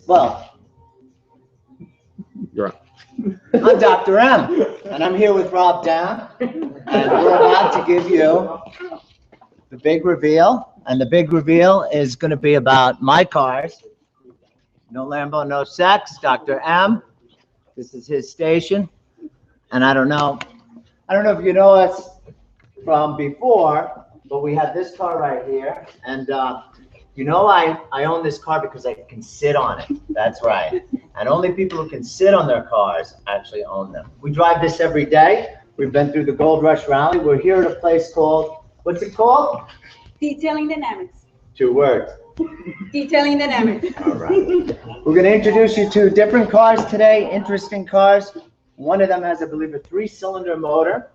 Well, You're up. I'm Dr. M, and I'm here with Rob Down, and we're about to give you the big reveal, and the big reveal is going to be about my cars. No Lambo, no sex, Dr. M. This is his station, and I don't know if you know us from before, but we had this car right here, and you know I own this car because I can sit on it. That's right. And only people who can sit on their cars actually own them. We drive this every day. We've been through the Gold Rush Rally. We're here at a place called, what's it called? Detailing Dynamics. 2 words. Detailing Dynamics. All right. We're going to introduce you to different cars today, interesting cars. One of them has, I believe, a 3-cylinder motor.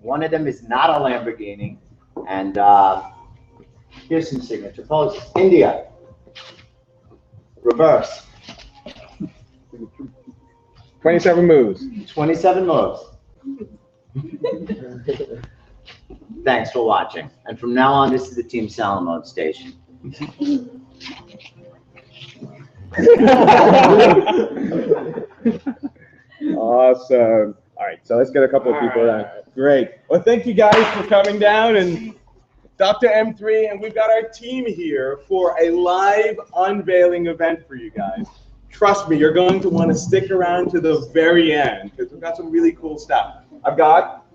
One of them is not a Lamborghini. And here's some signature poses. India. Reverse. 27 moves. 27 moves. Thanks for watching. And from now on, this is the Team Salamone station. Awesome. All right, so let's get a couple of people down. Great. Well, thank you guys for coming down, and DoctaM3, and we've got our team here for a live unveiling event for you guys. Trust me, you're going to want to stick around to the very end because we've got some really cool stuff. I've got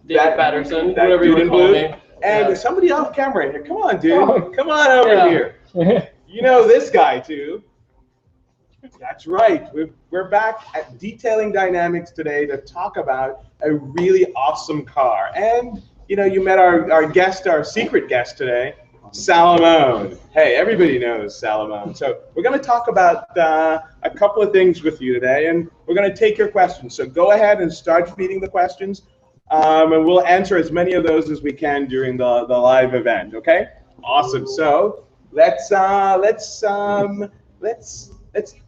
David Patterson, that whatever you dude in want to blue, call me. and there's somebody off camera here. Come on, dude. Come on over here. You know this guy too. That's right. We're back at Detailing Dynamics today to talk about a really awesome car. And you know, you met our guest, our secret guest today, Salamone. Hey, everybody knows Salamone. So we're going to talk about a couple of things with you today, and we're going to take your questions. So go ahead and start feeding the questions, and we'll answer as many of those as we can during the live event. Okay? Awesome. So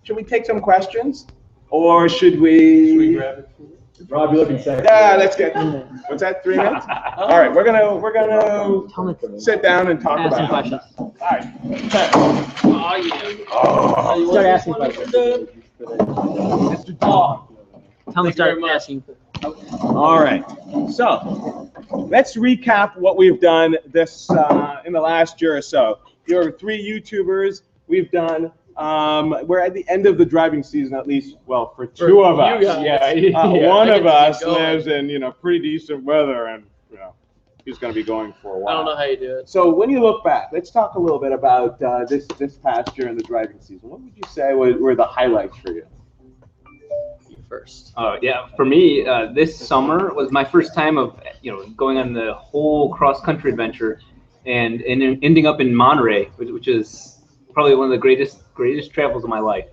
should we take some questions, or should we grab it? Rob, you're looking sexy. Yeah, let's get. What's that? 3 minutes? All right, we're gonna sit down and talk about questions. All right. Oh, yeah. Oh. Start asking questions. Mr. Dog. Tell me, start asking. All right. So let's recap what we've done this in the last year or so. There are 3 YouTubers we've done. We're at the end of the driving season, at least. Well, for 2 of us. One of us lives in pretty decent weather, and he's going to be going for a while. I don't know how you do it. So when you look back, let's talk a little bit about this past year in the driving season. What would you say were the highlights for you? You first. Yeah, for me, this summer was my first time of going on the whole cross-country adventure, and ending up in Monterey, which is probably one of the greatest travels of my life.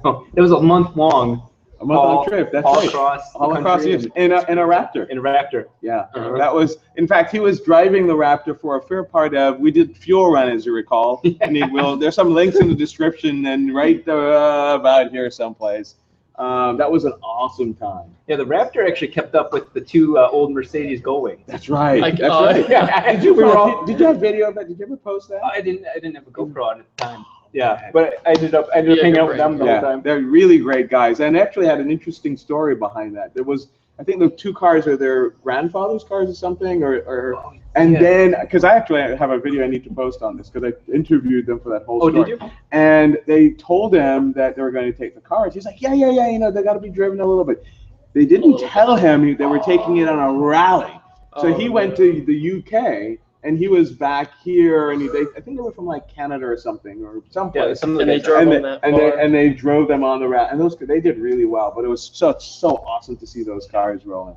So it was a month long. A month-long trip. That's right. All across in a Raptor. In a Raptor. Yeah, that was. In fact, he was driving the Raptor for a fair part of. We did fuel run, as you recall. And there's some links in the description and right about here someplace. That was an awesome time. Yeah, the Raptor actually kept up with the 2 old Mercedes Gullwings. That's right. That's right. Yeah. Did you have video of that? Did you ever post that? I didn't have a GoPro on at the time. Yeah, but I ended up hanging out with them the whole time. They're really great guys, and actually had an interesting story behind that. There was, I think, the 2 cars are their grandfather's cars or something, then because I actually have a video I need to post on this because I interviewed them for that whole story. Oh, did you? And they told him that they were going to take the cars. He's like, yeah, they got to be driven a little bit. They didn't tell him they were taking it on a rally. So he went to the UK. And he was back here, and I think they were from like Canada or something, or someplace. And they drove on that far. And they drove them on the route, and they did really well. But it was so awesome to see those cars rolling.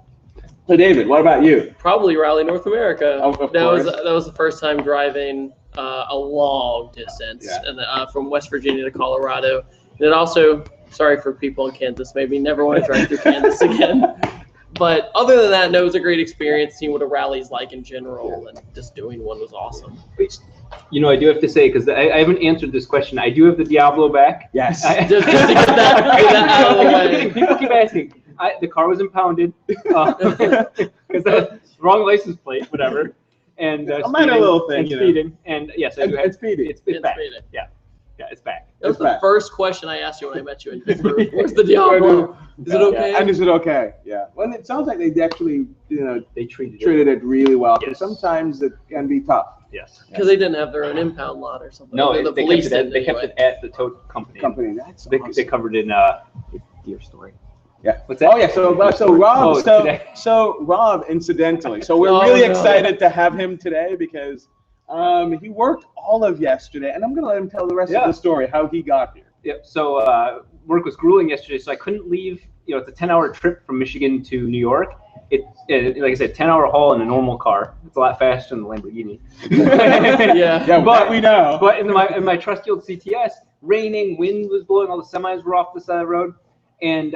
So David, what about you? Probably Rally North America. Of course. That was the first time driving a long distance, and from West Virginia to Colorado. And it also, sorry for people in Kansas, maybe never want to drive through Kansas again. But other than that, no, it was a great experience seeing what a rally's like in general, and just doing one was awesome. I do have to say, because I haven't answered this question, I do have the Diablo back. Yes. Just to get that out of the way. People keep asking. The car was impounded because wrong license plate, whatever. And a minor little thing, and speeding. And yes, I do have speeding. It's back. Speeding. Yeah. Yeah, it's back. That was It's the back. first question I asked you when I met you in Pittsburgh. Where's the Diablo? Is it okay? And is it okay? Yeah. Well, it sounds like they actually, They treated treated it really well. Yes. Sometimes it can be tough. Yes. Because they didn't have their own impound lot or something. No, the they police kept it. didn't They kept anyway. it at the tow company. That's They awesome. covered in deer story. Yeah. What's that? Oh yeah. So Rob. Oh, so today. so Rob. Incidentally, so we're Oh, really no. excited to have him today because he worked all of yesterday, and I'm gonna let him tell the rest of Yeah. the story how he got here. Yep. So work was grueling yesterday, so I couldn't leave. It's a 10-hour trip from Michigan to New York. Like I said, 10-hour haul in a normal car. It's a lot faster than the Lamborghini. Yeah. Yeah, but we know. But in my trusty old CTS, raining, wind was blowing, all the semis were off the side of the road, and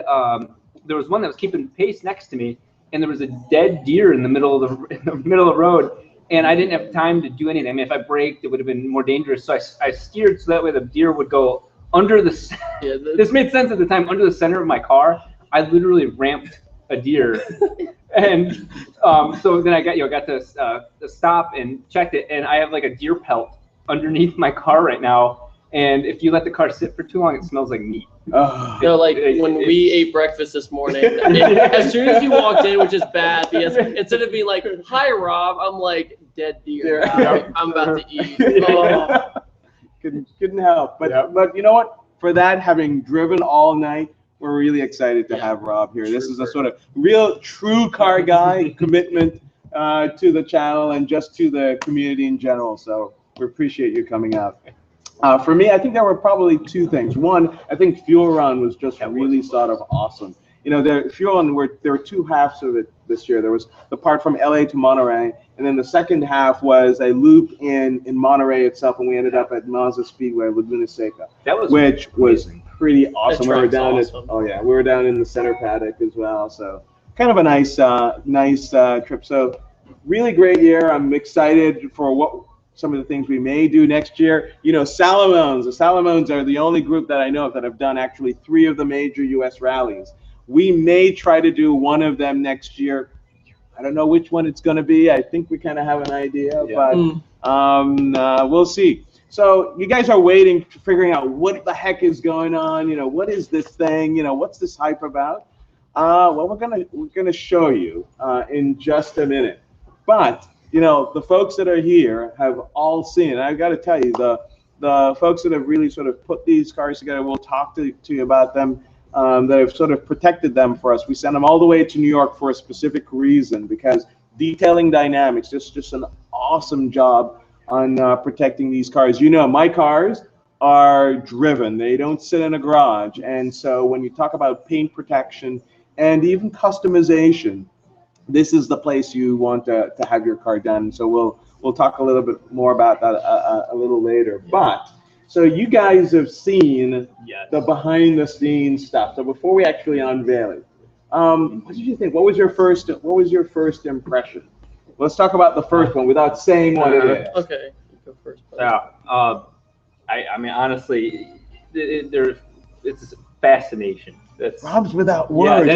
there was one that was keeping pace next to me, and there was a dead deer in the middle of the road, and I didn't have time to do anything. I mean, if I braked, it would have been more dangerous. So I steered so that way the deer would go under the. Yeah, This made sense at the time. Under the center of my car, I literally ramped a deer, and so then I got to stop and checked it, and I have like a deer pelt underneath my car right now. And if you let the car sit for too long, it smells like meat. No, like when we ate breakfast this morning, as soon as you walked in, which is bad, because instead of being like, "Hi, Rob," I'm like, "Dead deer. I'm about to eat." Oh. couldn't help. But you know what? For that, having driven all night, we're really excited to have Rob here. This is a sort of real true car guy commitment to the channel and just to the community in general. So we appreciate you coming out. For me, I think there were probably two things. One, I think Fuel Run was just really sort of awesome. The Fuel Run, there were two halves of it this year. There was the part from LA to Monterey, and then the second half was a loop in Monterey itself, and we ended up at Mazda Speedway, Laguna Seca, which was pretty awesome. We were down we were down in the center paddock as well. So kind of a nice trip. So really great year. I'm excited for some of the things we may do next year. Salamones. The Salamones are the only group that I know of that have done actually 3 of the major U.S. rallies. We may try to do one of them next year. I don't know which one it's going to be. I think we kind of have an idea, but we'll see. So you guys are waiting, figuring out what the heck is going on. What is this thing? What's this hype about? Well, we're gonna show you in just a minute. But the folks that are here have all seen. And I've got to tell you, the folks that have really sort of put these cars together, we'll talk to you about them, that have sort of protected them for us. We sent them all the way to New York for a specific reason, because Detailing Dynamics does just an awesome job on protecting these cars. My cars are driven. They don't sit in a garage. And so when you talk about paint protection and even customization, this is the place you want to have your car done. So we'll talk a little bit more about that a little later. But so you guys have seen the behind the scenes stuff. So before we actually unveil it, what did you think? What was your first impression? Let's talk about the first one without saying what it is. Okay, you go first. Yeah. I mean, honestly, it's fascination. Rob's without words.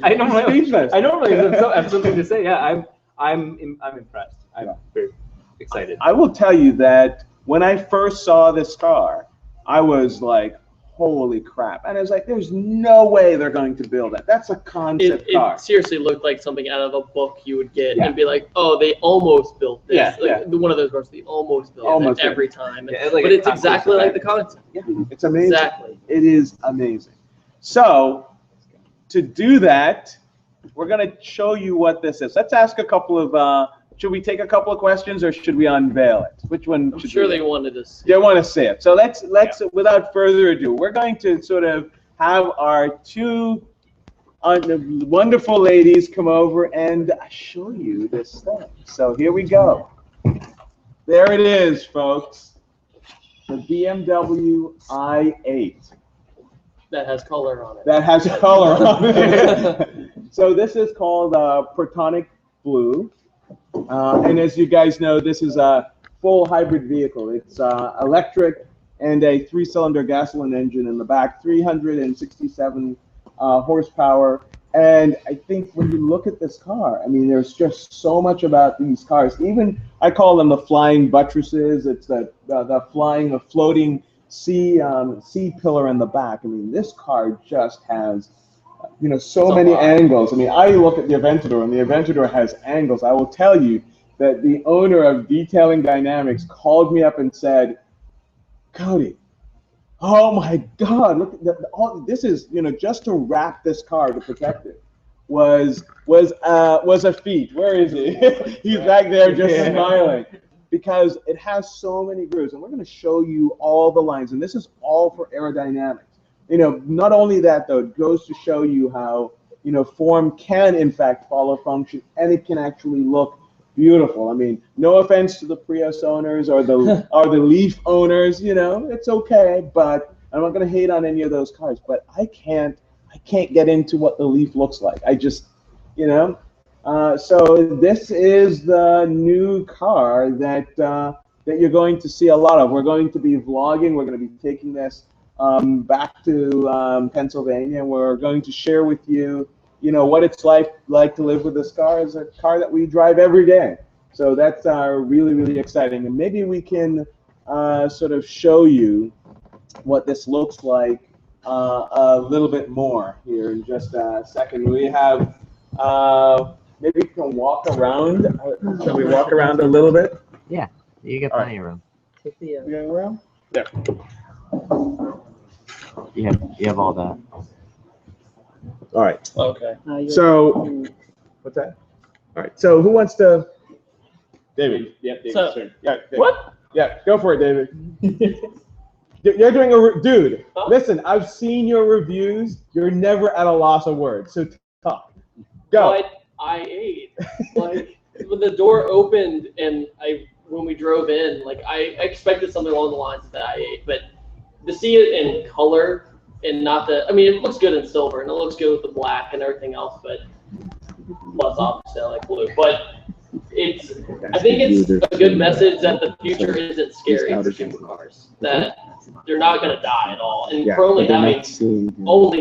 I normally have something to say. Yeah, I'm impressed. I'm very excited. I will tell you that when I first saw this car, I was like, holy crap. And I was like, there's no way they're going to build that. That's a concept car. It seriously looked like something out of a book you would get and be like, oh, they almost built this. One of those cars, they almost built it every time. But it's exactly like the concept. Yeah, it's amazing. Exactly. It is amazing. So to do that, we're going to show you what this is. Let's ask a couple of, should we take a couple of questions or should we unveil it? Which one should I'm sure we they do? wanted to see. They want to see it. So let's without further ado, we're going to sort of have our two wonderful ladies come over and show you this thing. So here we go. There it is, folks. The BMW i8. That has color on it. That has color on it. So this is called Protonic Blue. And as you guys know, this is a full hybrid vehicle. It's electric and a 3-cylinder gasoline engine in the back, 367 horsepower. And I think when you look at this car, I mean, there's just so much about these cars. Even I call them the flying buttresses. It's the floating C pillar in the back. I mean, this car just has, you know, so It's a many lot. angles. I mean, I look at the Aventador, and the Aventador has angles. I will tell you that the owner of Detailing Dynamics called me up and said, Cody, oh my God, look at all this is, you know, just to wrap this car to protect it was a feat. Where is he? He's back there just smiling, because it has so many grooves, and we're going to show you all the lines, and this is all for aerodynamics. You know, not only that though, it goes to show you how, you know, form can in fact follow function, and it can actually look beautiful. I mean, no offense to the Prius owners or the Leaf owners, you know, it's okay, but I'm not going to hate on any of those cars. But I can't get into what the Leaf looks like. I just, you know, so this is the new car that that you're going to see a lot of. We're going to be vlogging. We're going to be taking this back to Pennsylvania, and we're going to share with you, you know, what it's like to live with this car. Is a car that we drive every day. So that's really, really exciting. And maybe we can sort of show you what this looks like a little bit more here in just a second. We have, maybe we can walk around. Shall we walk around a little bit? Yeah, you get plenty of room. You going around? There. You have all that. All right. Okay. So, what's that? All right. So, who wants to? David. Yeah, David. So, Sure. Yeah. David. What? Yeah, go for it, David. You're doing dude. Huh? Listen, I've seen your reviews. You're never at a loss of words. So talk. Go. But I ate. Like when the door opened and when we drove in, like I expected something along the lines of that I ate, but to see it in color and not the, I mean, it looks good in silver and it looks good with the black and everything else, but plus obviously I like blue. But it's, I think it's a good message that the future isn't scary for supercars. That they're not going to die at all. And for only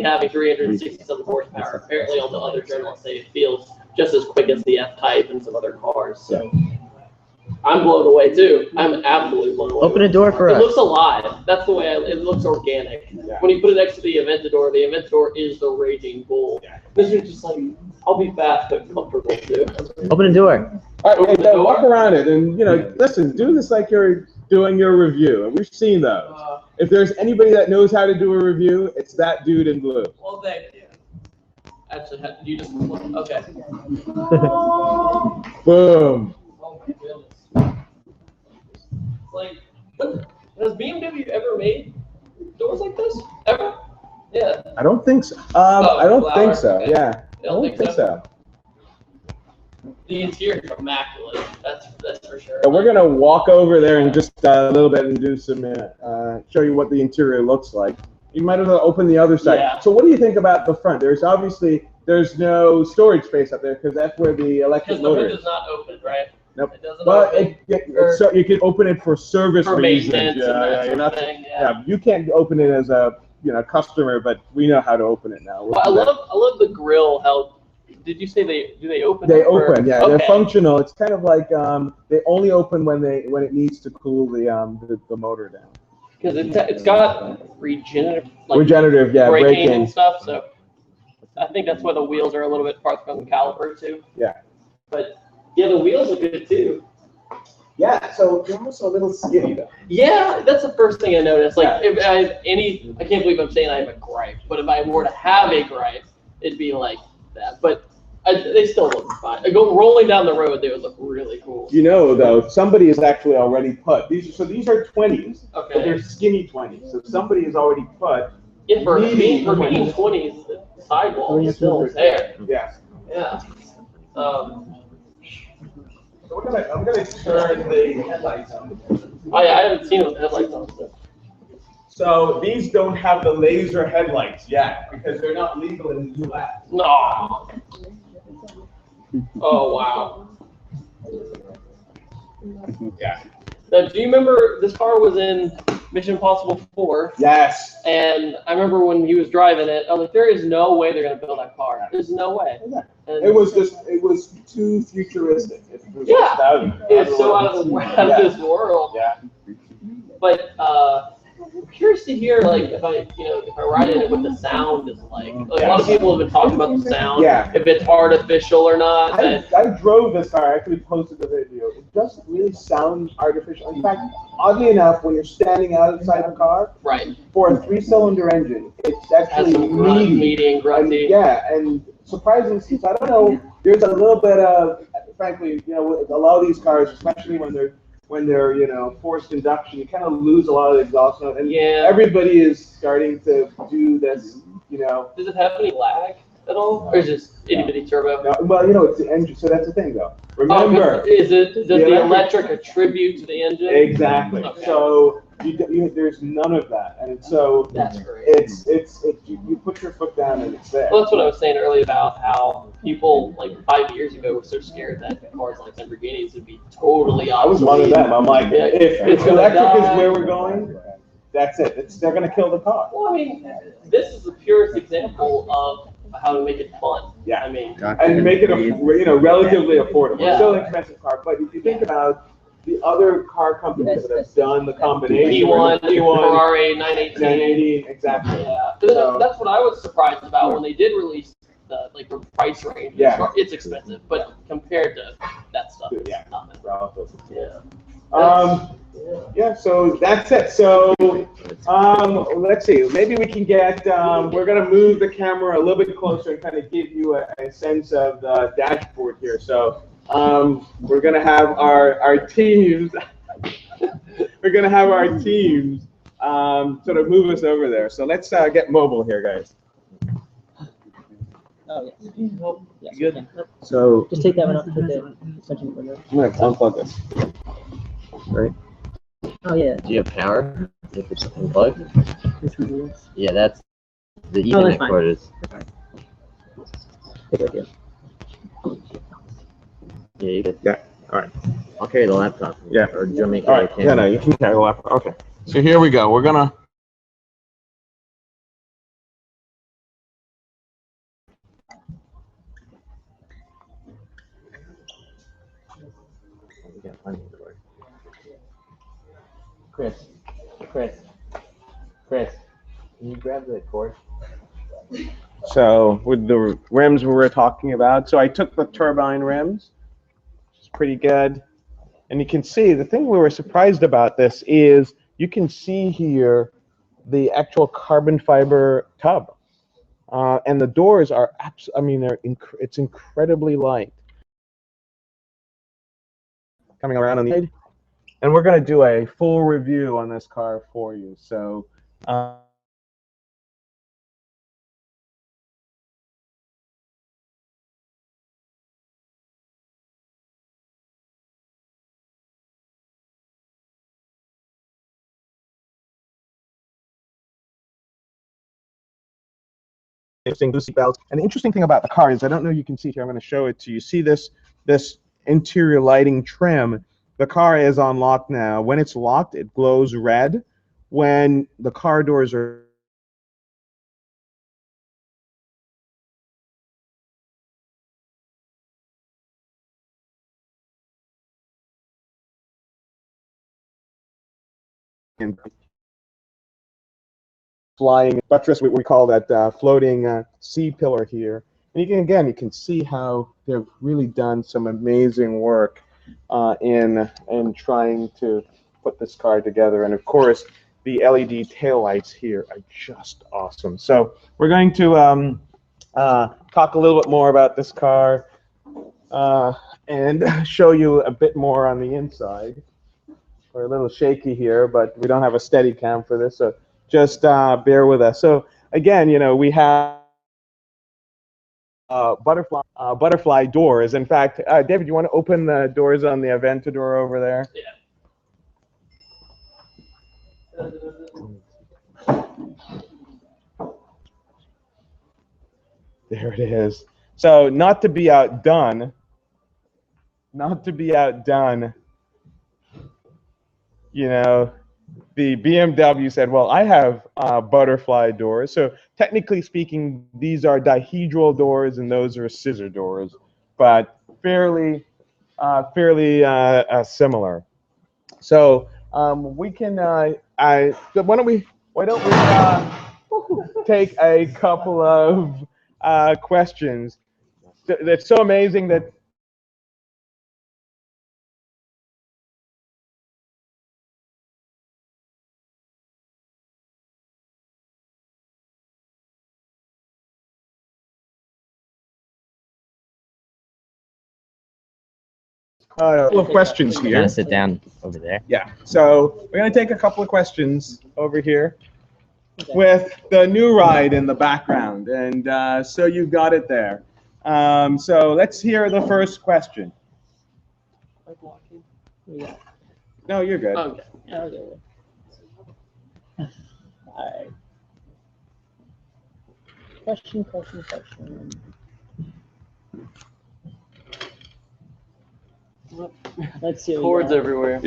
having 367 horsepower, apparently all the other journalists say it feels just as quick as the F-Type and some other cars. So I'm blown away too. I'm absolutely blown away. Open a door for us. It looks alive. That's the way it looks organic. Yeah. When you put it next to the Aventador is the raging bull. This is just like, I'll be fast but comfortable too. Open a door. All right, Open the door. walk around it, and you know, listen. Do this like you're doing your review, and we've seen those. If there's anybody that knows how to do a review, it's that dude in blue. Well, thank you. Actually, you just okay. Boom. Oh my goodness. Like, has BMW ever made doors like this? Ever? Yeah. I don't think so. Oh, I don't flower. think so. Okay. Yeah. I don't don't think think so. The interior is immaculate. That's for sure. And we're gonna walk over there in just a little bit and do some show you what the interior looks like. You might as well open the other side. Yeah. So what do you think about the front? There's no storage space up there because that's where the electric Because the motor hood is. is not open, right? Nope. It doesn't But open so you can open it for service for reasons. maintenance and that you're sort not, of thing. yeah, you can't open it as a customer, but we know how to open it now. Well, I love the grill. How did you say they open? They up, or- open, yeah. Okay. They're functional. It's kind of like they only open when it needs to cool the motor down. Because it's got regenerative, like Regenerative, yeah, braking braking. and stuff. So I think that's why the wheels are a little bit farther from the caliper too. Yeah. But yeah, the wheels are good too. Yeah, so they're also a little skinny though. Yeah, that's the first thing I noticed. Like Yeah. if I have I can't believe I'm saying I have a gripe, but if I were to have a gripe, it'd be like that. But they still look fine. Rolling down the road, they would look really cool. You know, though, somebody has actually already put these are 20s, but Okay. they're skinny 20s. So somebody has already put Yeah, for being medium 20s, the sidewall is still there. yeah. Yeah. So I'm gonna turn the headlights on. I haven't seen those headlights on. So these don't have the laser headlights yet because they're not legal in the U.S. No. Oh wow. Yeah. Now, do you remember this car was in Mission Impossible 4? Yes. And I remember when he was driving it, I was like, there is no way they're gonna build that car. There's no way. And It was too futuristic. It was Yeah. nostalgic. it's so out of this world. Yeah. But I'm curious to hear, like, if I ride in it, what the sound is like. Like, a lot of people have been talking about the sound, Yeah. if it's artificial or not. I drove this car. I actually posted the video. It doesn't really sound artificial. In fact, oddly enough, when you're standing outside the car, Right. for a 3-cylinder engine, it's Has actually some grunt, meaty and grunty. and surprisingly, I don't know. There's a little bit of, frankly, with a lot of these cars, especially when they're forced induction, you kind of lose a lot of the exhaust note, and everybody is starting to do this. Does it have any lag at all, or is it just itty bitty turbo? No, well, it's the engine, so that's the thing, though. Remember, does the electric attribute to the engine? Exactly. Okay. So there's none of that, and so That's great. it's you put your foot down and it's there. Well, that's what I was saying earlier about how people like 5 years ago were so scared that cars like Lamborghinis would be totally I was obsolete. one of them. I'm like, Yeah, if it's gonna electric die. is where we're going, that's it. They're going to kill the car. Well, I mean, this is the purest example of how to make it fun. Yeah. I mean, And make it relatively affordable. Yeah. Still an expensive car, but if you think about the other car companies that have done the combination, P1, P1, Ferrari 918. 980, exactly. Yeah, So- that's what I was surprised about when they did release the price range. Yeah. It's expensive, but compared to that stuff, it's Yeah. nothing. Relative. Yeah. Yeah, so that's it. So let's see. Maybe we can get, we're going to move the camera a little bit closer and kind of give you a sense of the dashboard here. So we're going to have our teams, sort of move us over there. So let's get mobile here, guys. Oh, yes. Yes, Good. okay. So Just take that one off the extension for now. I'm going to unplug this. Right. Oh, yeah. Do you have power if it's unplugged? This one is. Yeah, that's the Oh, Ethernet that's fine. cord is. Take it here. Yeah, you could. Yeah. All right. I'll carry the laptop. Yeah. Or do you want me to All carry right. the Yeah, camera? no, you can carry the laptop. Okay. So here we go. We're gonna. You got plenty of cord. Chris, can you grab the cord? So with the rims we were talking about, so I took the turbine rims, which is pretty good. And you can see, the thing we were surprised about this is you can see here the actual carbon fiber tub. And the doors are, it's incredibly light. Coming around on the side. And we're going to do a full review on this car for you. So, interesting blue seat belts. And the interesting thing about the car is, I don't know if you can see here, I'm going to show it to you. See this interior lighting trim? The car is on lock now. When it's locked, it glows red. When the car doors are flying buttress, we call that floating C-pillar here. And you can see how they've really done some amazing work in trying to put this car together. And of course, the LED taillights here are just awesome. So we're going to talk a little bit more about this car and show you a bit more on the inside. We're a little shaky here, but we don't have a steady cam for this, so just bear with us. So again, we have butterfly doors. In fact, David, you want to open the doors on the Aventador over there? Yeah. There it is. So not to be outdone, the BMW said, well, I have butterfly doors. So technically speaking, these are dihedral doors and those are scissor doors, but fairly similar. So We can. So why don't we take a couple of questions? That's so amazing that. A couple of questions You're here. gonna sit down over there. Yeah, so we're going to take a couple of questions over here with the new ride in the background. And so you've got it there. So let's hear the first question. No, you're good. Okay. Okay. All right. Question. Let's see. what we Cords got. everywhere.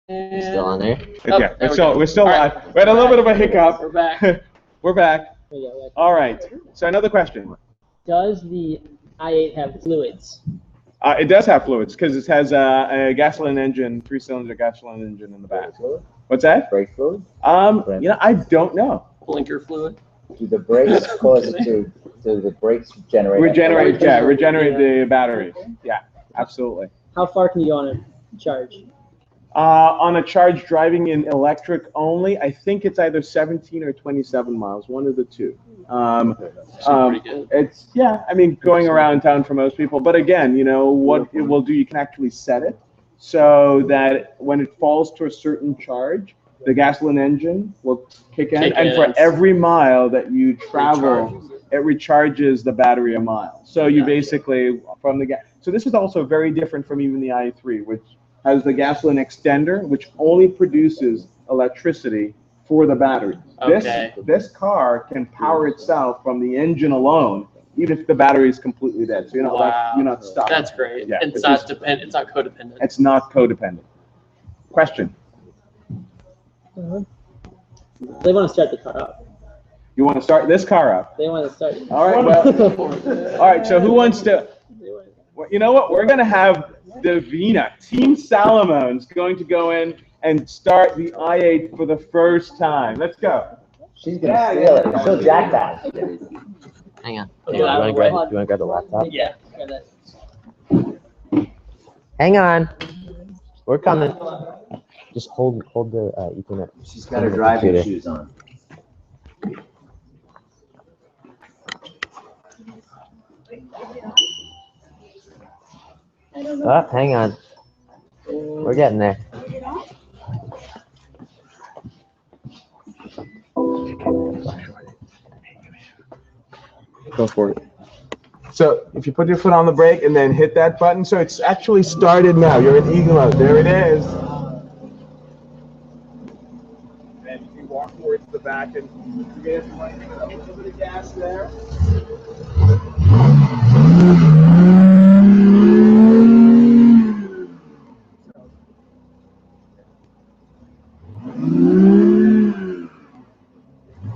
You still on there? Oh, Yeah, there we're still All live. right. We had a little bit of a hiccup. We're back. We're back. We got, like, All right. So another question. Does the i8 have fluids? It does have fluids because it has a gasoline engine, 3-cylinder gasoline engine in the back. What's that? Brake fluid? I don't know. Blinker fluid. Do the brakes cause it to? Do the brakes generate? Regenerate the battery. Yeah, absolutely. How far can you go on a charge? On a charge driving in electric only, I think it's either 17 or 27 miles, one of the two. Pretty good. It's, yeah, I mean, going around town for most people. But again, you know, what it will do, you can actually set it so that when it falls to a certain charge, the gasoline engine will kick in. And for every mile that you travel, it recharges the battery a mile. So you basically, from the gas. So this is also very different from even the i3, which has the gasoline extender, which only produces electricity for the battery. Okay. This car can power itself from the engine alone, even if the battery is completely dead. So you're not stuck. That's great. Yeah, It's not dependent. It's not codependent. It's not codependent. Question. They want to start the car up. You want to start this car up? They want to start. All right. Well, all right. So who wants to? Well, you know what? We're going to have Davina, Team Salamone's going to go in and start the i8 for the first time. Let's go. She's gonna steal it. She'll jack that. Hang on. Okay, You want to grab the laptop? Yeah. Hang on. We're coming. Just hold the Ethernet. She's got her driving shoes on. Oh, hang on. We're getting there. Go for it. So if you put your foot on the brake and then hit that button, so it's actually started now. You're in eagle mode. There it is. And you can walk towards the back and you get a little bit of gas there.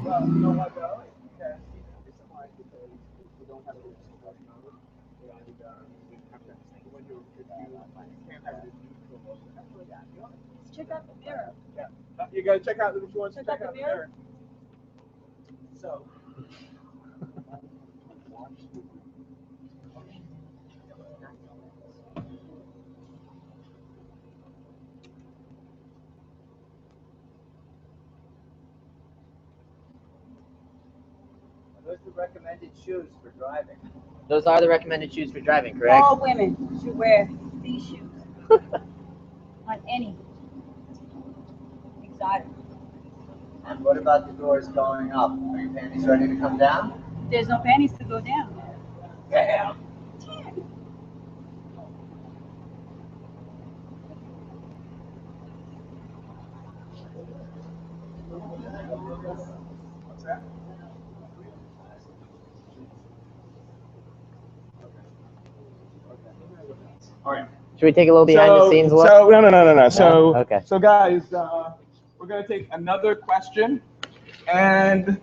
Well, you know what though? We don't have Check out the mirror. You gotta check out if you want to Check out the mirror. So. Those are the recommended shoes for driving. Those are the recommended shoes for driving, correct? All women should wear these shoes on any exotic. And what about the doors going up? Are your panties ready to come down? There's no panties to go down. Yeah. What's that? All right. Should we take a little behind the scenes look? So no. So Okay. So guys, we're gonna take another question, and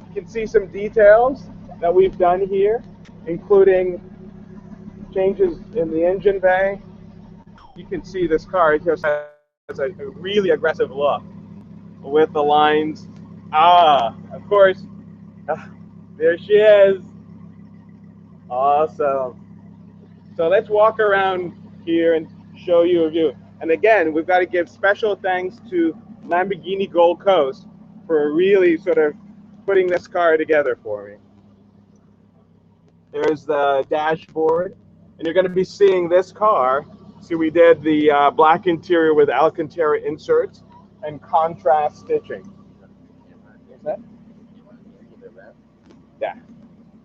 you can see some details that we've done here, including changes in the engine bay. You can see this car just has a really aggressive look with the lines. Of course, there she is. Awesome. So let's walk around here and show you a view. And again, we've got to give special thanks to Lamborghini Gold Coast for really sort of putting this car together for me. There's the dashboard, and you're going to be seeing this car. See, we did the black interior with Alcantara inserts and contrast stitching. What's that? Yeah.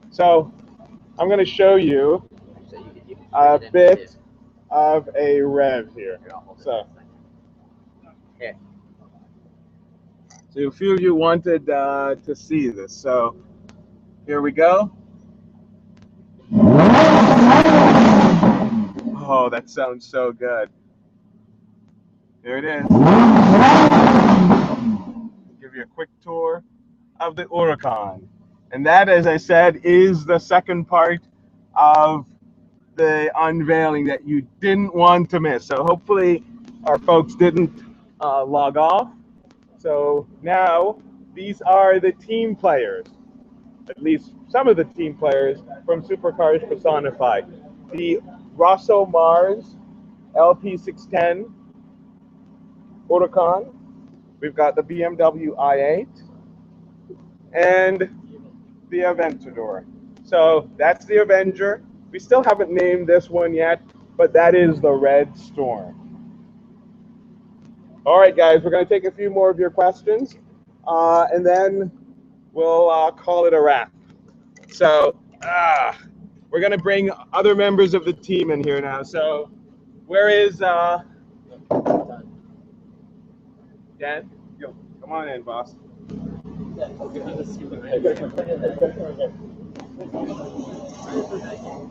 So I'm going to show you a bit of a rev here. So a few of you wanted to see this. So here we go. Oh, that sounds so good. There it is. Give you a quick tour of the Huracan. And that, as I said, is the second part of the unveiling that you didn't want to miss. So hopefully our folks didn't log off. So now these are the team players, at least some of the team players from Supercars Personified. The Rosso Mars LP610 Huracan. We've got the BMW i8 and the Aventador. So that's the Avenger. We still haven't named this one yet, but that is the Red Storm. All right, guys, we're going to take a few more of your questions, and then we'll call it a wrap. So we're going to bring other members of the team in here now. So where is Dan? Yo, come on in, boss.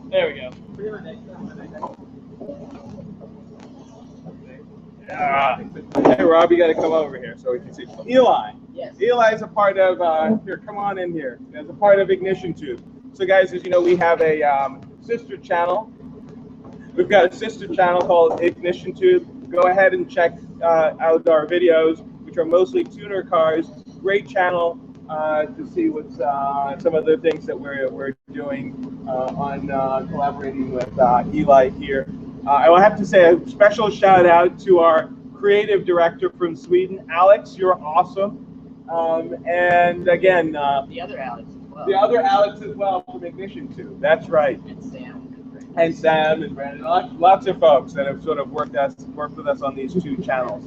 There we go. Hey, Rob, you got to come over here so we can see. Eli. Yes. Eli is a part of, here, come on in here. As a part of Ignition Tube. So guys, as you know, we have a sister channel. We've got a sister channel called Ignition Tube. Go ahead and check out our videos, which are mostly tuner cars. Great channel to see what's some of the things that we're doing on collaborating with Eli here. I will have to say a special shout out to our creative director from Sweden, Alex. You're awesome. And again, The other Alex as well. the other Alex as well from Ignition Tube. That's right. And Sam. And Sam and Brandon, lots of folks that have sort of worked with us on these two channels.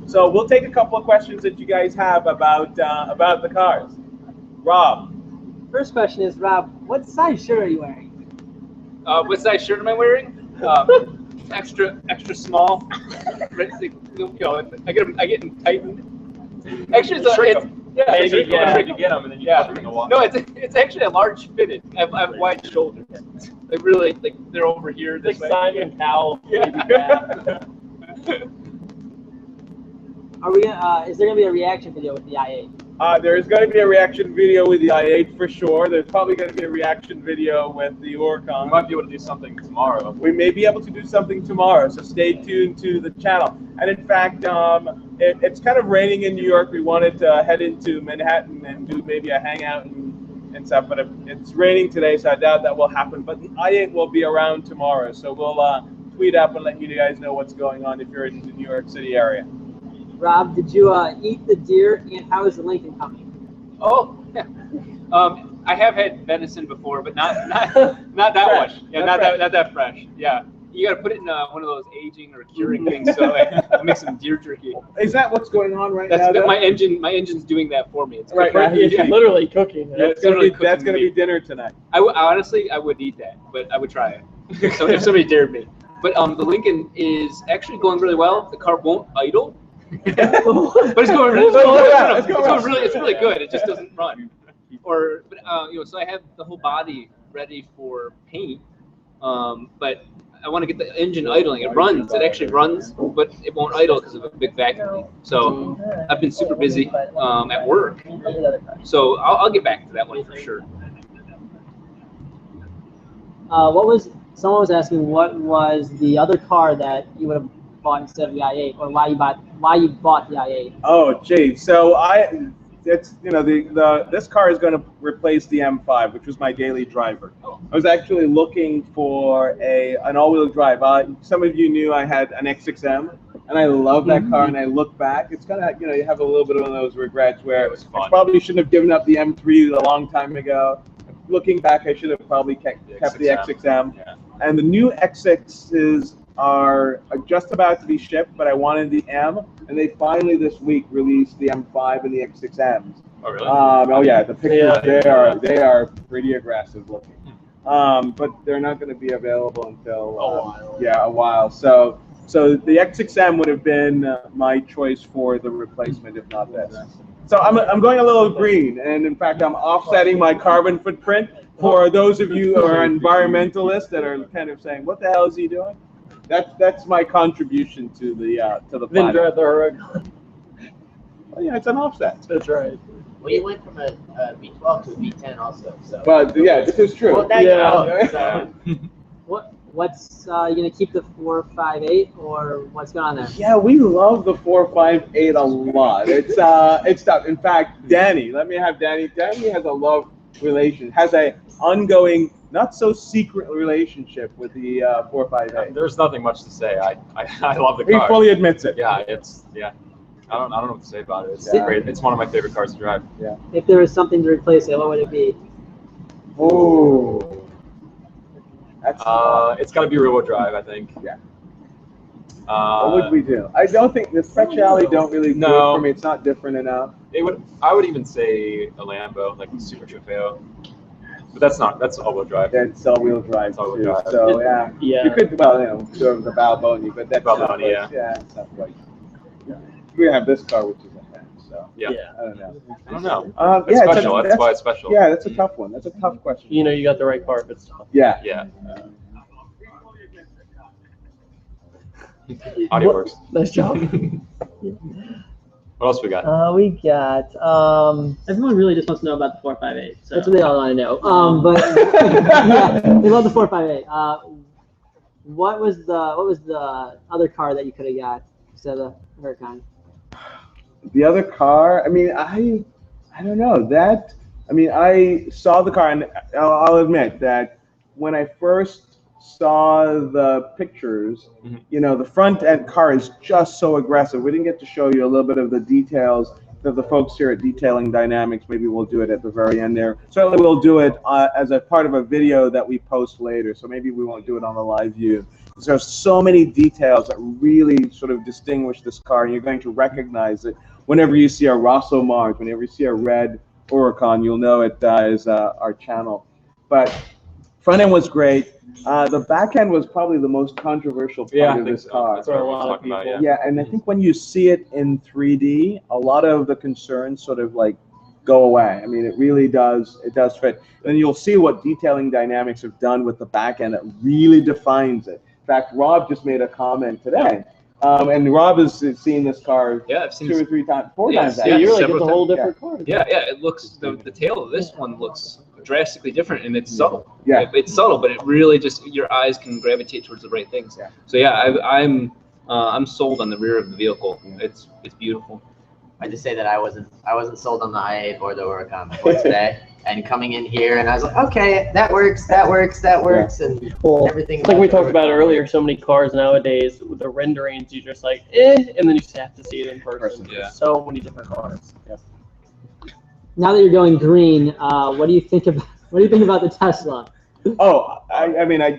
So we'll take a couple of questions that you guys have about the cars. Rob. First question is, Rob, what size shirt are you wearing? What size shirt am I wearing? Extra small. You know, I get them tightened. Actually, it's You get them and then you put them in the water. No, it's actually a large fitted. I have wide shoulders. They really they're over here. This way. Simon Cowell. Yeah. Are we? Is there gonna be a reaction video with the i8? There's going to be a reaction video with the i8 for sure. There's probably going to be a reaction video with the Huracan. We might be able to do something tomorrow. We may be able to do something tomorrow, so stay tuned to the channel. And in fact, it's kind of raining in New York. We wanted to head into Manhattan and do maybe a hangout and stuff, but it's raining today, so I doubt that will happen. But the i8 will be around tomorrow, so we'll tweet up and let you guys know what's going on if you're in the New York City area. Rob, did you eat the deer, and how is the Lincoln coming? Oh, yeah. I have had venison before, but not that much. Yeah, not that fresh. Yeah, you got to put it in one of those aging or curing things, so I make some deer jerky. Is that what's going on right now? My engine's doing that for me. It's Right, It's literally cooking. That's going to be dinner tonight. Honestly, I would eat that, but I would try it. So if somebody dared me. But the Lincoln is actually going really well. The car won't idle. But it's going really well. It's really good. It just doesn't run. So I have the whole body ready for paint, but I want to get the engine idling. It runs. It actually runs, but it won't idle because of a big vacuum. So I've been super busy at work. So I'll get back to that one for sure. Someone was asking what was the other car that you would have bought instead of the i8, or why you bought the i8? Oh, geez. So this car is going to replace the M5, which was my daily driver. I was actually looking for an all-wheel drive. Some of you knew I had an X6M, and I love that car. And I look back, it's kind of you have a little bit of one of those regrets where I probably shouldn't have given up the M3 a long time ago. Looking back, I should have probably kept the X6M. Yeah. And the new X6s are just about to be shipped, but I wanted the M, and they finally this week released the M5 and the X6Ms. Oh, really? Oh yeah, the pictures they are pretty aggressive looking. But they're not going to be available until a while. So the X6M would have been my choice for the replacement, if not this. So I'm going a little green, and in fact I'm offsetting my carbon footprint. For those of you who are environmentalists that are kind of saying, "What the hell is he doing?" That's my contribution to the planet. Well, yeah, it's an offset. That's right. Well, you went from a V12 to a V10 also. So. But yeah, this is true. Well, What's you gonna keep the 458, or what's going on there? Yeah, we love the 458 a lot. It's tough. In fact, Danny, let me have Danny. Danny has a ongoing, not so secret relationship with the 458. There's nothing much to say. I love the He car. fully admits it. Yeah, I don't know what to say about it. It's great. It's one of my favorite cars to drive. Yeah. If there was something to replace it, what would it be? Oh. It's got to be rear-wheel drive, I think. Yeah. What would we do? I don't think the Speciale don't really do it for me. It's not different enough. I would even say a Lambo, like the Super Trofeo. But that's all-wheel drive. That's all-wheel drive. It's all-wheel too. drive. So yeah. You could sort of the Balboni, but that's Balboni, it's not right. We have this car, which is a fan. So yeah. I don't know. It's special. That's why it's special. Yeah, that's a tough one. That's a tough question. You know, you got the right car if it's tough. Yeah. Yeah. Audio works. Nice job. What else we got? We got Everyone really just wants to know about the 458. So. that's what they all want to know. But yeah, they love the 458. What was the other car that you could have got instead of the Huracan? The other car, I mean, I don't know that. I mean, I saw the car, and I'll admit that when I first saw the pictures, you know, the front end car is just so aggressive. We didn't get to show you a little bit of the details that the folks here at Detailing Dynamics, maybe we'll do it at the very end there. Certainly we'll do it as a part of a video that we post later, so maybe we won't do it on the live view. There's so many details that really sort of distinguish this car, and you're going to recognize it whenever you see a Rosso Mars, whenever you see a red Huracan, you'll know it is our channel. But front end was great. The back end was probably the most controversial part of this car. That's what I was talking about, Yeah, and I think when you see it in 3D, a lot of the concerns sort of like go away. I mean, it really does. It does fit. And you'll see what Detailing Dynamics have done with the back end that really defines it. In fact, Rob just made a comment today. And Rob has seen this car I've seen 2 or 3 times, 4 times. Yeah, actually. You're like, several it's a whole times. different car. Yeah, it looks the tail of this one looks drastically different, and it's subtle. Yeah. It's subtle, but it really just your eyes can gravitate towards the right things. Yeah. So yeah, I'm sold on the rear of the vehicle. It's beautiful. I just say that I wasn't sold on the i8 or the Huracan before today, and coming in here, and I was like, okay, that works, and Well, everything. it's like we about the talked about Huracan earlier, works. so many cars nowadays, with the renderings, you just like, and then you just have to see it in person. Yeah. So many different cars. Now that you're going green, what do you think about the Tesla? Oh, I mean, I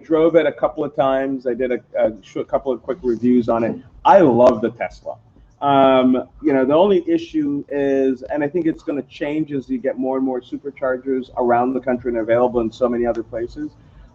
drove it a couple of times. I did a couple of quick reviews on it. I love the Tesla. You know, the only issue is, and I think it's going to change as you get more and more superchargers around the country and available in so many other places.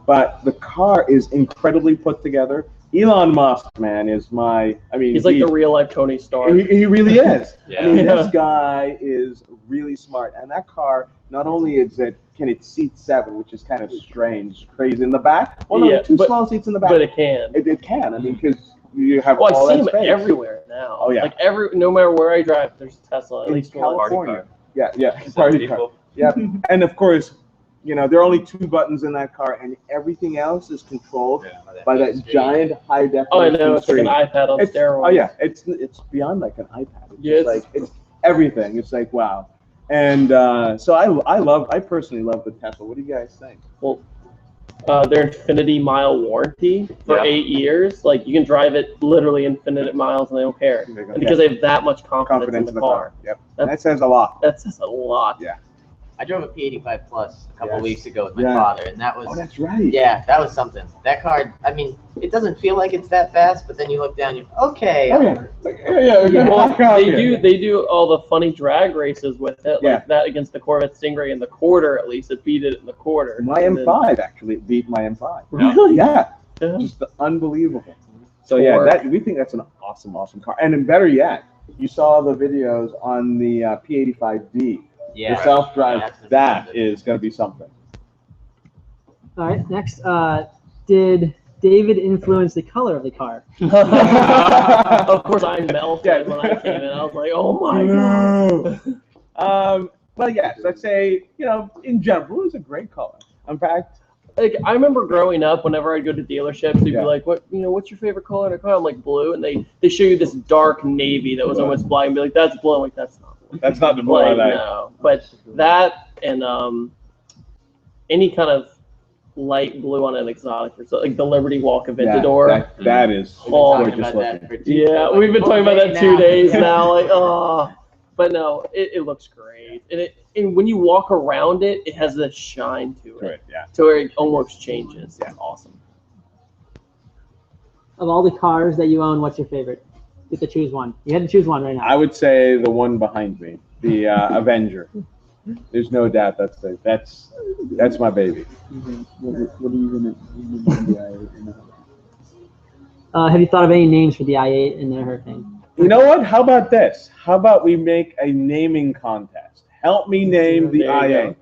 But the car is incredibly put together. Elon Musk, man, is He's like the real life Tony Stark. He really is. Yeah. I mean, this guy is really smart. And that car, not only can it seat 7, which is kind of strange, crazy in the back. Well, no, Yeah, 2 but- small seats in the back. But it can. It can. I mean, because you have Well, all I see that them space. everywhere now. Oh, yeah. Like no matter where I drive, there's a Tesla. At In least one. California. Yeah, Is that party car. people? Yeah, and of course, you know, there are only 2 buttons in that car, and everything else is controlled by that giant high definition Oh, I know. It's like an screen. iPad on It's- steroids. Oh yeah, it's beyond like an iPad. It's Yeah, just like it's everything. It's like wow. And so I personally love the Tesla. What do you guys think? Well, their infinity mile warranty for Yeah. 8 years, like you can drive it literally infinite miles and they don't care. And because they have that much confidence in the car. Yep. And that says a lot. That says a lot. Yeah. I drove a P85 Plus a couple Yes. weeks ago with my Yeah. father, and that was Oh, that's right. yeah, that was something. That car, I mean, it doesn't feel like it's that fast, but then you look down, okay. Oh yeah. Like, yeah. Well, Walk out they here. do all the funny drag races with it, like Yeah. that against the Corvette Stingray in the quarter. At least it beat it in the quarter. My And then- M5 actually beat my M5. Really? Yeah. Yeah. Just unbelievable. So yeah, Torque. we think that's an awesome car. And then better yet, you saw the videos on the P85D. Yeah. The self-drive, That's that impressive. is going to be something. All right, next, did David influence the color of the car? Of course, I melted when I came in. I was like, "Oh my god!" Well, yes, I'd say, you know, in general, blue is a great color. In fact, Like I remember growing up, whenever I'd go to dealerships, they'd Yeah. be like, what's your favorite color in a car?" I'm like, blue, and they show you this dark navy that was almost black, and be like, "That's blue." I'm like, "That's not blue." that's not the blue I Like, like. no, but that and any kind of light blue on an exotic, or so, like the Liberty Walk Aventador. That is We've been Oh, talking gorgeous about that looking. for two- Yeah, we've been talking about that 2 days now. Like, oh, but no, it looks great, and when you walk around it, it has this shine to it, Right, yeah. to where it almost changes. It's awesome. Of all the cars that you own, what's your favorite? You get to choose one. You had to choose one right now. I would say the one behind me, the Avenger. There's no doubt that's my baby. What are you gonna Have you thought of any names for the i8 and the Huracan? You know what? How about this? How about we make a naming contest? Help me name the There you i8.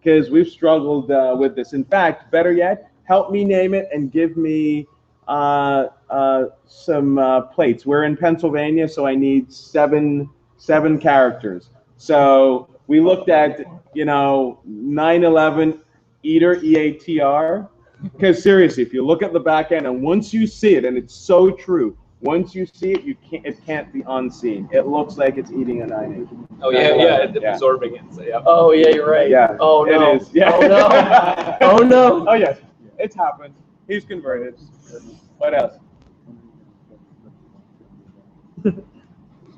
Because we've struggled with this. In fact, better yet, help me name it and give me some plates. We're in Pennsylvania, so I need seven characters. So we looked at 911 Eater, EATR. Because seriously, if you look at the back end, and once you see it, and it's so true, once you see it, it can't be unseen. It looks like it's eating a 980. Oh yeah, absorbing it. So, yeah. Oh yeah, you're right. Yeah. Oh no. It is. Yeah. Oh no. Oh no. Oh yes, it's happened. He's converted. What else?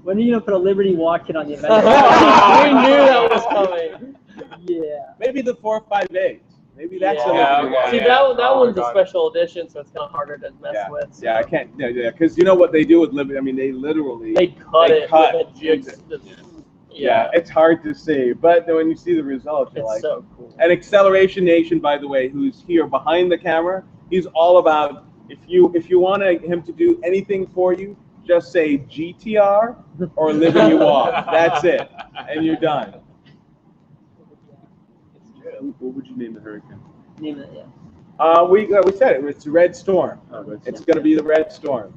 When are you gonna put a Liberty Walk kit on the event? We knew that was coming. Yeah. Maybe the 458. Maybe that's a Yeah, little See, yeah. that Oh, one's a God. special edition, so it's kind of harder to mess with. So. Yeah, I can't. Yeah, because you know what they do with Liberty? I mean, they literally. They cut They it cut. with a jig. Yeah, it's hard to see, but when you see the results, you're It's like. so cool. And Acceleration Nation, by the way, who's here behind the camera, he's all about if you want him to do anything for you, just say GTR or Liberty Walk. That's it, and you're done. What would you name the Huracan? Name it, yeah. We said it. It's Red Storm. It's going to be the Red Storm.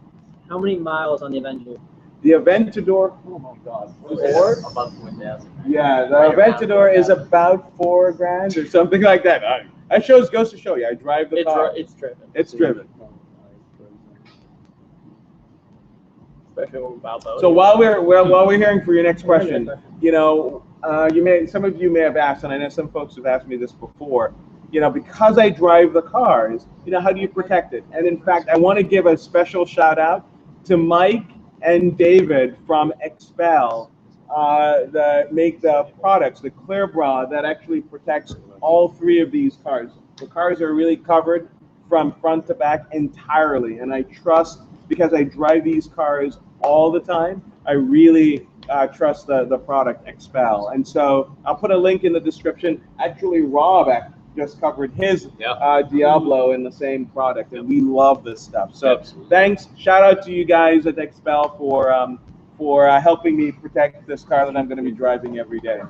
How many miles on the Avenger? The Aventador. Oh my God. Above 4,000. Yeah, the Right around Aventador is 4,000. about $4,000 or something like that. That goes to show you. I drive the car. It's driven. It's driven. Especially when we're about So while we're hearing for your next question, some of you may have asked, and I know some folks have asked me this before. Because I drive the cars, how do you protect it? And in fact, I want to give a special shout out to Mike and David from Expel that make the products, the Clear Bra that actually protects all three of these cars. The cars are really covered from front to back entirely, and I trust, because I drive these cars all the time, I really trust the product Expel. And so I'll put a link in the description. Actually, Rob just covered his Diablo in the same product, and we love this stuff. So thanks, shout out to you guys at Expel for helping me protect this car that I'm going to be driving every day.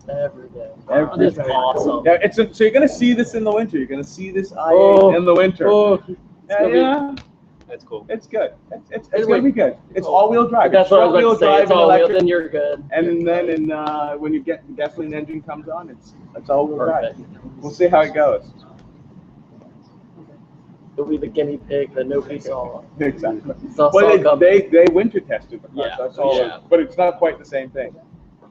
Every day. Every That's awesome. Yeah, so you're going to see this in the winter. You're going to see this IA in the winter. Oh, Yeah. That's cool. It's good. It's going to be good. It's all-wheel drive. That's It's what I was front-wheel about to say. drive It's and all wheel, electric. then you're good. And then when you get the gasoline engine comes on, it's all-wheel drive. Perfect. We'll see how it goes. It'll be the guinea pig that nobody saw. Exactly. Saw Well, coming. they winter tested the car, Yeah, that's all. yeah. But it's not quite the same thing.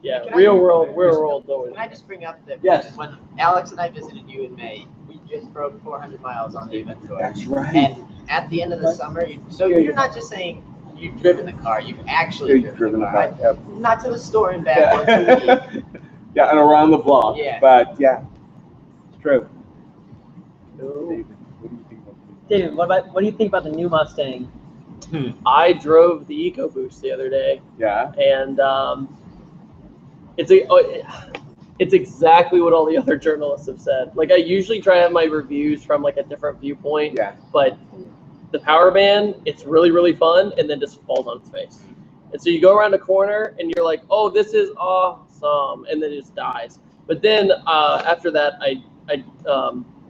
Yeah, Can I- real world though. Can I just bring up that Yes. when Alex and I visited you in May, we just broke 400 miles on the Aventador. That's right. And at the end of the summer, you're not just saying you've driven the car, you've actually driven the car. Yep. Not to the store and back once a week. Yeah. Yeah, and around the block. Yeah. But yeah, it's true. David, what do you think about the new Mustang? I drove the EcoBoost the other day, Yeah. and it's exactly what all the other journalists have said. Like, I usually try to have my reviews from like a different viewpoint, Yeah. but the power band, it's really, really fun, and then just falls on its face. And so you go around a corner and you're like, oh, this is awesome, and then it just dies. But then after that,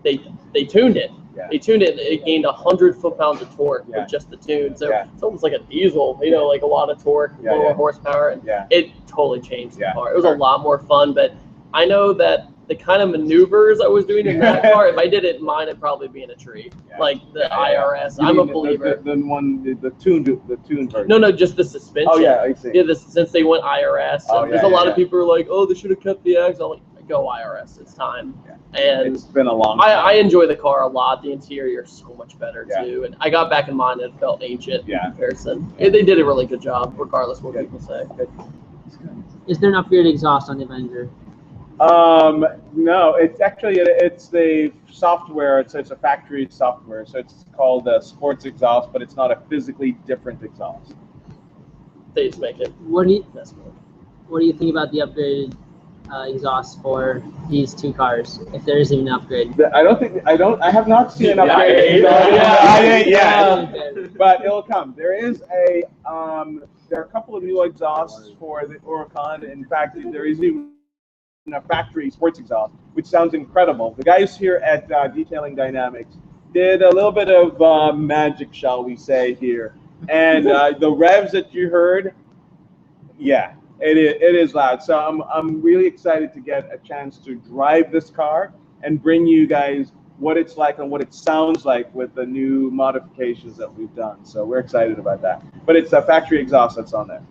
they tuned it. Yeah. They tuned it, and it gained 100 foot-pounds of torque Yeah. with just the tune. So Yeah. it's almost like a diesel, like a lot of torque, Yeah, lower yeah. horsepower, and Yeah. it totally changed Yeah, the car. It was a sure. lot more fun, but I know that the kind of maneuvers I was doing in that car, if I did it in mine, it'd probably be in a tree. Yeah. Like the Yeah, yeah. IRS. You I'm a mean believer. the tuned version. No, just the suspension. Oh yeah, I see. Yeah, since they went IRS, Oh, and there's yeah, a lot yeah, of people who are like, oh, they should have kept the X. I'm like, go IRS. It's time. Yeah. And It's been a long I time. enjoy the car a lot. The interior is so much better Yeah. too. And I got back in mine and it felt ancient Yeah. in comparison. They did a really good job, regardless what people say. Is there an upgraded exhaust on the Avenger? No, it's actually it's the software. It's a factory software, so it's called sports exhaust, but it's not a physically different exhaust. They just make it. What do you think about the upgraded exhaust for these two cars, if there is even an upgrade? I have not seen an Yeah, upgrade. yeah. But it'll come. There are a couple of new exhausts for the Huracan. In fact, there is even a factory sports exhaust, which sounds incredible. The guys here at Detailing Dynamics did a little bit of magic, shall we say, here. And the revs that you heard, yeah, it is loud. So I'm really excited to get a chance to drive this car and bring you guys what it's like and what it sounds like with the new modifications that we've done. So we're excited about that. But it's a factory exhaust that's on there.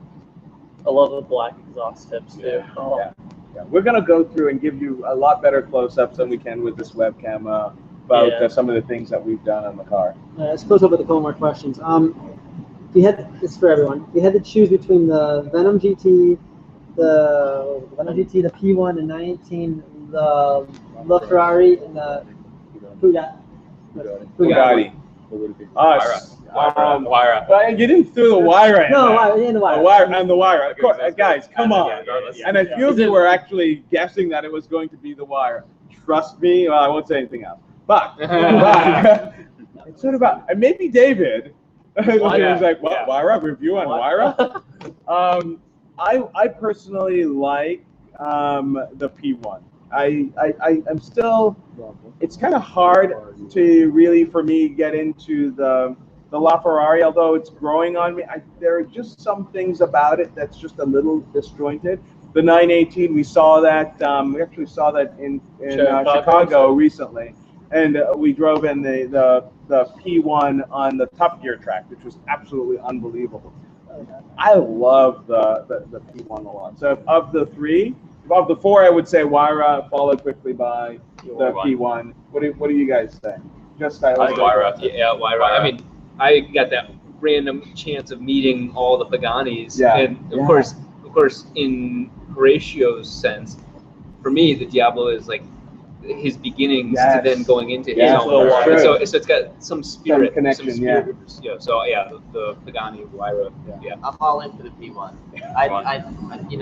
I love the black exhaust tips too. Yeah. Oh. Yeah. We're gonna go through and give you a lot better close-ups than we can with this webcam about some of the things that we've done on the car. Let's close up with a couple more questions. You had this for everyone. You had to choose between the Venom GT, the P1 and 19, the LaFerrari, and the Bugatti. Us. Wire. You didn't throw the wire in. No, in the wire. The wire and the wire. Of course, guys, come on. And a few of you were actually guessing that it was going to be the wire. Trust me. Well, I won't say anything else. But it's sort of about, and maybe David. He was like, what, Wyra? Review on Wyra? I personally like the P1. I'm still, it's kind of hard to really, for me, get into the LaFerrari, although it's growing on me. There are just some things about it that's just a little disjointed. The 918, we saw that, we actually saw that in Chicago recently. And we drove in the P1 on the Top Gear track, which was absolutely unbelievable. I love the P1 a lot. So of the four, I would say Wyra, followed quickly by the P1. What do you guys think? Just Wyra. Yeah, Wyra. I mean, I got that random chance of meeting all the Paganis, and of course, in Horatio's sense, for me, the Diablo is like his beginnings to then going into his own world. So it's got some spirit, some connection, So the Pagani Wyra. I'm all in for the P1.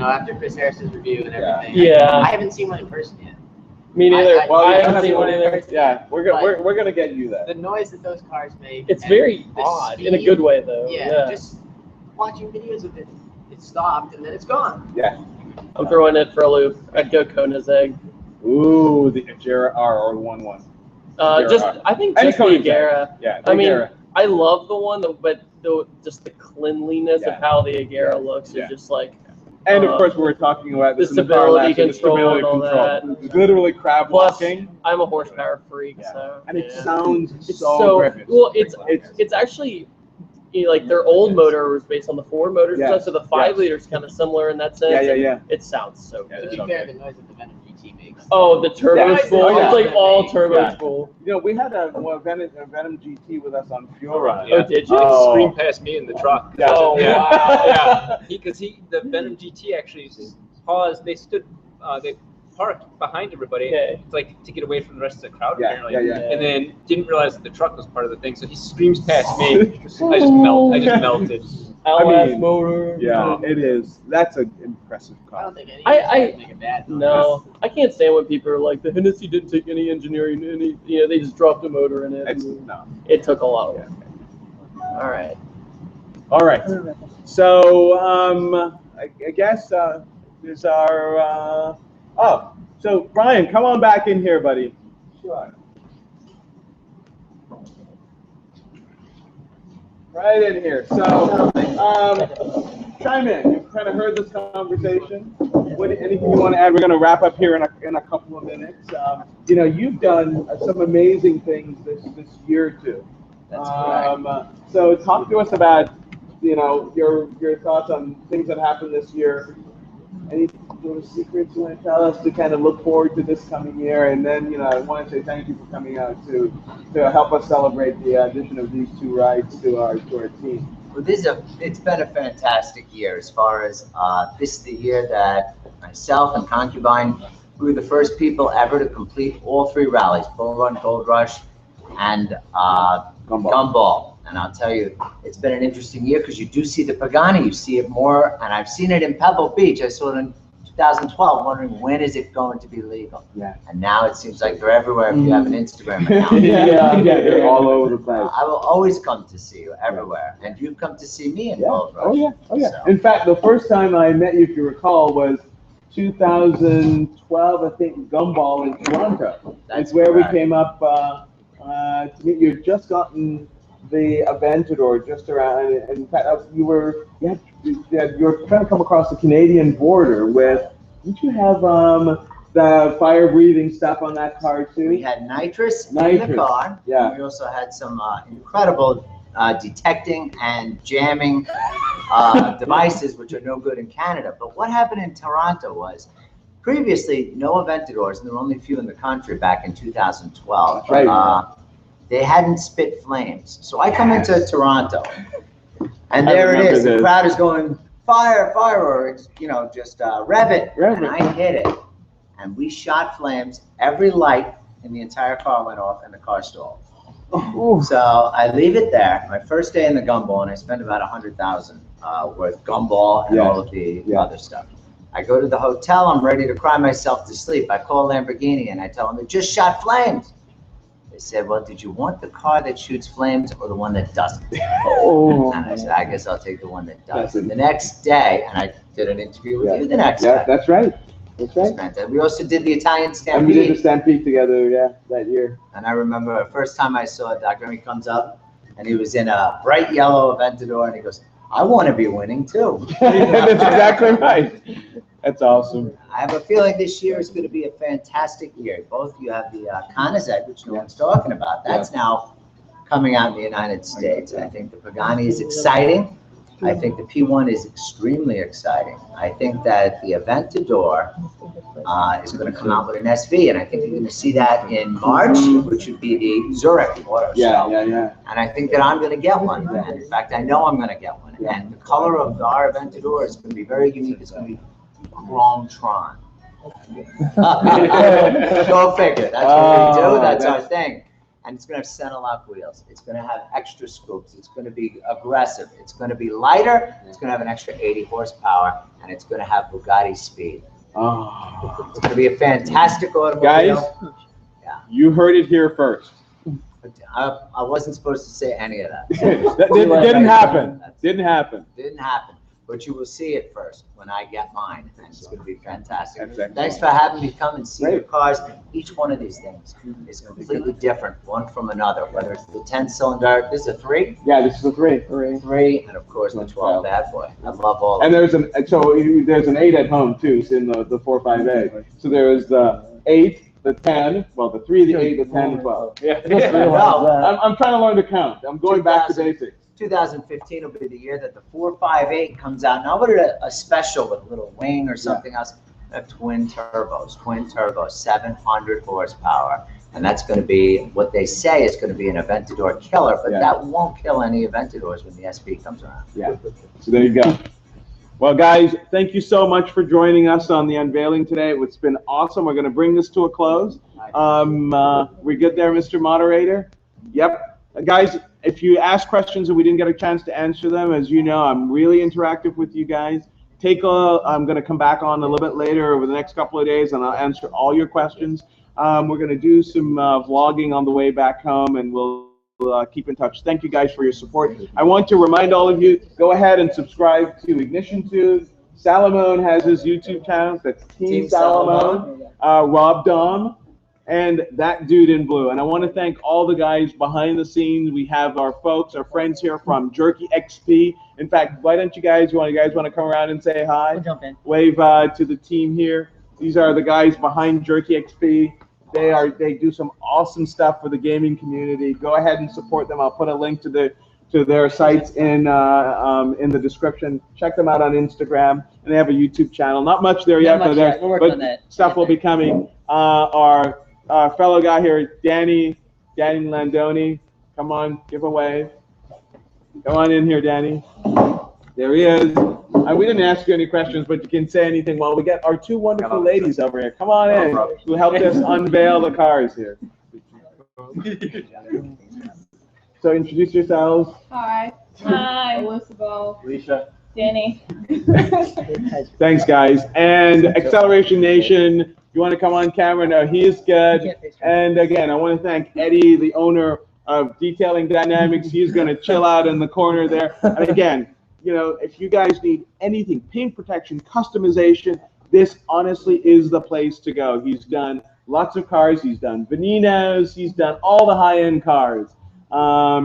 After Chris Harris's review and everything. Yeah. I haven't seen one in person yet. Me neither. I haven't haven't seen one either. Yeah, we're gonna get you that. The noise that those cars make. It's very odd in a good way, though. Yeah, just watching videos of it. It stopped and then it's gone. Yeah. I'm throwing it for a loop. I'd go Kona's egg. Ooh, the Agera R or 1.1. I think just the Agera. Yeah. I mean, I love the one, but just the cleanliness of how the Agera looks is just like. And of course, we were talking about the stability control and all that. Literally crab Plus, walking. I'm a horsepower freak, so. And it sounds so gripping. Well, it's actually. Like their old motor was based on the Ford motors, so the 5 liter is kind of similar in that sense. Yeah. It sounds so good. To be fair, the noise that the Venom GT makes. Oh, the turbo's full. It's like all turbo's full. You know, we had a Venom GT with us on Fuel Run. Oh, did you? Screamed past me in the truck. Yeah. Oh, wow. Because the Venom GT actually paused. They stood. They parked behind everybody, to get away from the rest of the crowd, apparently. And then didn't realize that the truck was part of the thing, so he screams past me. I just melted. Motor. Yeah, it is. That's an impressive car. I don't think any make a bad noise. No, I can't stand when people are like, the Hennessy didn't take any engineering, they just dropped the motor in it. It took a lot of work. All right. So, I guess there's our... so Brian, come on back in here, buddy. Sure. Right in here. So, chime in. You've kind of heard this conversation. Anything you want to add? We're going to wrap up here in a couple of minutes. You've done some amazing things this year too. That's correct. So talk to us about your thoughts on things that happened this year. Any little secrets you want to tell us to kind of look forward to this coming year? And then, I want to say thank you for coming out to help us celebrate the addition of these two rides to our team. Well, it's been a fantastic year as far as this is the year that myself and Concubine, we were the first people ever to complete all 3 rallies, Bull Run, Gold Rush, and Gumball. And I'll tell you, it's been an interesting year because you do see the Pagani, you see it more, and I've seen it in Pebble Beach. I saw it in 2012, wondering when is it going to be legal. Yeah. And now it seems like they're everywhere if you have an Instagram account. They're all over the place. I will always come to see you everywhere, and you've come to see me in Gold Rush. Oh yeah. So. In fact, the first time I met you, if you recall, was 2012, I think, Gumball in Toronto. That's where correct. We came up to meet you. Had just gotten the Aventador just around, and in fact, you were trying to come across the Canadian border with. Didn't you have the fire-breathing stuff on that car too? We had nitrous in the car. Yeah. And we also had some incredible detecting and jamming devices, which are no good in Canada. But what happened in Toronto was, previously, no Aventadors, and there were only a few in the country back in 2012. Right. They hadn't spit flames. So I come into Toronto, and there it is. The crowd is going, fire, fireworks, you know, just rev it. And I hit it. And we shot flames. Every light in the entire car went off, and the car stalled. So I leave it there. My first day in the gumball, and I spend about $100,000 worth gumball and all of the other stuff. I go to the hotel. I'm ready to cry myself to sleep. I call Lamborghini, and I tell them it just shot flames. They said, well, did you want the car that shoots flames or the one that doesn't? And I said, I guess I'll take the one that does. The next day, and I did an interview with you the next day. Yeah, that's right. That's right. We also did the Italian Stampede. And we did the Stampede together, that year. And I remember the first time I saw Dr. He comes up, and he was in a bright yellow Aventador, and he goes, I want to be winning too. That's exactly right. That's awesome. I have a feeling this year is going to be a fantastic year. Both you have the Koenigsegg, which no one's talking about. That's now coming out in the United States. I think the Pagani is exciting. I think the P1 is extremely exciting. I think that the Aventador is going to come out with an SV, and I think you're going to see that in March, which would be the Zurich Auto Show. And I think that I'm going to get one. And in fact, I know I'm going to get one. And the color of our Aventador is going to be very unique. It's going to be Chrome Tron. Go figure. That's what we do. That's our thing. And it's going to have center lock wheels. It's going to have extra scoops. It's going to be aggressive. It's going to be lighter. It's going to have an extra 80 horsepower, and it's going to have Bugatti speed. Oh. It's going to be a fantastic automobile. Guys, you heard it here first. I wasn't supposed to say any of that. That didn't happen. Didn't happen. Didn't happen. But you will see it first when I get mine, and it's going to be fantastic. Thanks for having me come and see your cars. Each one of these things is completely different, one from another, whether it's the 10-cylinder. This is a 3? Yeah, this is a 3. 3, and of course the 12 bad boy. I love all and of them. There's an 8 at home too, it's in the 458. So there is the 8, the 10, well, the 3, the 8, the 10, the 12. Yeah. I'm trying to learn to count. I'm going back to basics. 2015 will be the year that the 458 comes out. Now, what are a special with a little wing or something else? Twin turbos, 700 horsepower. And that's going to be what they say is going to be an Aventador killer, but that won't kill any Aventadors when the SP comes around. Yeah. So there you go. Well, guys, thank you so much for joining us on the unveiling today. It's been awesome. We're going to bring this to a close. We good there, Mr. Moderator? Yep. Guys, if you ask questions and we didn't get a chance to answer them, as you know, I'm really interactive with you guys. I'm going to come back on a little bit later over the next couple of days, and I'll answer all your questions. We're going to do some vlogging on the way back home, and we'll keep in touch. Thank you guys for your support. I want to remind all of you, go ahead and subscribe to Ignition Tube. Salamone has his YouTube channel. That's Team Salamone. Rob Dom. And that dude in blue. And I want to thank all the guys behind the scenes. We have our folks, our friends here from Jerky XP. In fact, why don't you guys want to come around and say hi? Jump in. Wave to the team here. These are the guys behind Jerky XP. They do some awesome stuff for the gaming community. Go ahead and support them. I'll put a link to their sites in the description. Check them out on Instagram, and they have a YouTube channel. Not much there yet, but stuff will be coming. Our fellow guy here, Danny Landoni. Come on, give a wave. Come on in here, Danny. There he is. We didn't ask you any questions, but you can say anything. Well, we got our 2 wonderful ladies over here. Come on in, who helped us unveil the cars here. So introduce yourselves. Hi. Hi. Elizabeth. Alicia. Danny. Thanks, guys. And Acceleration Nation, you want to come on camera? No, he is good. And again, I want to thank Eddie, the owner of Detailing Dynamics. He's going to chill out in the corner there. And again, you know, if you guys need anything, paint protection, customization, this honestly is the place to go. He's done lots of cars. He's done Veninos. He's done all the high-end cars,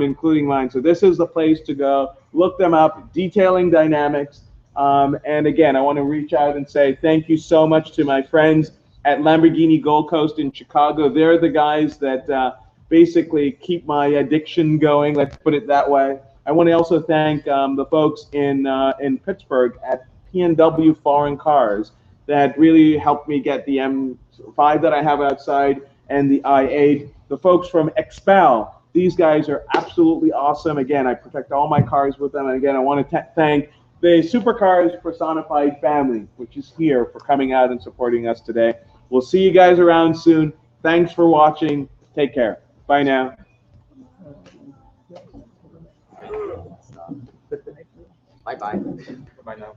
including mine. So this is the place to go. Look them up, Detailing Dynamics. And again, I want to reach out and say thank you so much to my friends at Lamborghini Gold Coast in Chicago. They're the guys that basically keep my addiction going, let's put it that way. I want to also thank the folks in Pittsburgh at P&W Foreign Cars that really helped me get the M5 that I have outside and the i8. The folks from Expel, these guys are absolutely awesome. Again, I protect all my cars with them. And again, I want to thank the Supercars Personified family, which is here, for coming out and supporting us today. We'll see you guys around soon. Thanks for watching. Take care. Bye now. Bye-bye. Bye now.